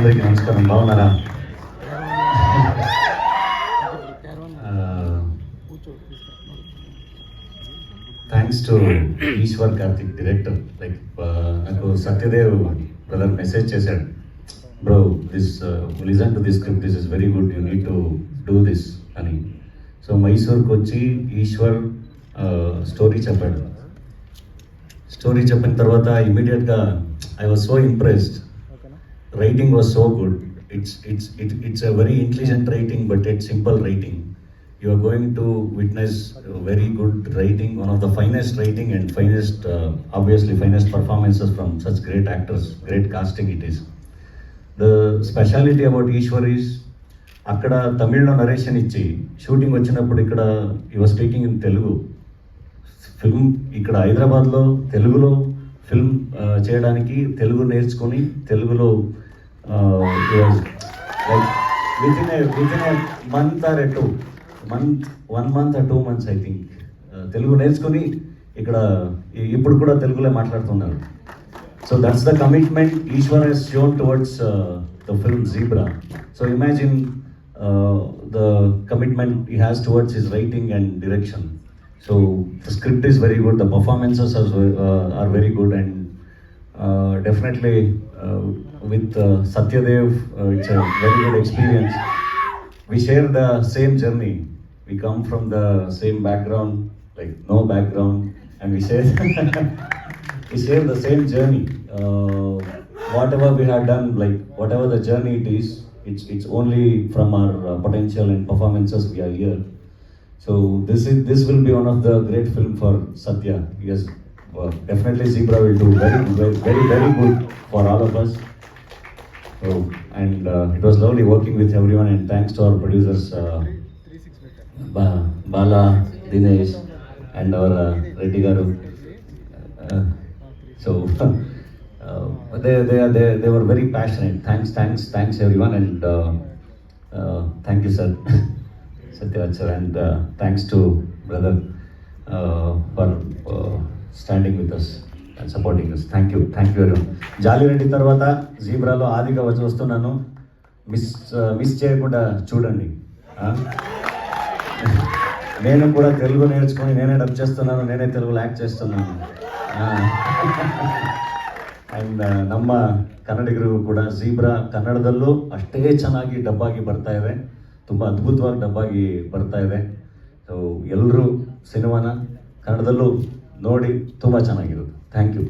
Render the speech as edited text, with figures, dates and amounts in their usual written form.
అందరికీ నమస్కారం. బాగున్నారా? Thanks to Eshwar Karthik director. Like నాకు సత్యదేవ్ బ్రదర్ మెసేజ్ చేశాడు, bro this listen to this script, this is very good, you need to do this అని. So మైసూర్కి వచ్చి ఈశ్వర్ స్టోరీ చెప్పాడు. స్టోరీ చెప్పిన తర్వాత ఇమీడియట్గా I was so impressed. Writing was so good. It's a very intelligent writing, but it's simple writing. You are going to witness very good writing, one of the finest writing and finest, obviously finest performances from such great actors, great casting it is. The speciality about Ishwar is, అక్కడ తమిళ్లో narration ఇచ్చి shooting వచ్చినప్పుడు ఇక్కడ he was speaking in Telugu. Film ఇక్కడ హైదరాబాద్లో తెలుగులో film చేయడానికి తెలుగు నేర్చుకొని తెలుగులో within a month or 1 month or 2 months I think Telugu నేర్చుకొని ఇక్కడ ఇప్పుడు కూడా తెలుగులో మాట్లాడుతున్నారు. So that's the commitment Eshwar has shown towards the film Zebra. So imagine the commitment he has towards his writing and direction. So the script is very good, the performances are very good, and definitely with Satyadev, it's a very good experience. We share the same journey. We come from the same background, like no background, and we share the same journey. Whatever we have done, like whatever the journey it is, it's only from our potential and performances we are here. So this will be one of the great film for Satya. Yes, definitely Zebra will do very good for all of us. So and it was lovely working with everyone, and thanks to our producers Bala, Dinesh, and our Reddy Garu. So they were very passionate. Thanks everyone, and thank you sir, Satyaraj sir, and thanks to brother for standing with us and supporting us. Thank you everyone. జాలి రెడ్డి తర్వాత జీబ్రాలో ఆదిగా వచ్చి వస్తున్నాను. Miss చేయకుండా చూడండి. నేను కూడా తెలుగు నేర్చుకొని నేనే డబ్ చేస్తున్నాను, నేనే తెలుగులో యాక్ట్ చేస్తున్నాను. ಆ್ಯಂಡ್ ನಮ್ಮ ಕನ್ನಡಿಗರು ಕೂಡ ಝೀಬ್ರಾ ಕನ್ನಡದಲ್ಲೂ ಅಷ್ಟೇ ಚೆನ್ನಾಗಿ ಡಬ್ಬಾಗಿ ಬರ್ತಾ ಇದೆ, ತುಂಬ ಅದ್ಭುತವಾಗಿ ಡಬ್ಬಾಗಿ ಬರ್ತಾ ಇದೆ. ಸೊ ಎಲ್ಲರೂ ಸಿನಿಮಾನ ಕನ್ನಡದಲ್ಲೂ ನೋಡಿ ತುಂಬ ಚೆನ್ನಾಗಿರೋದು. Thank you.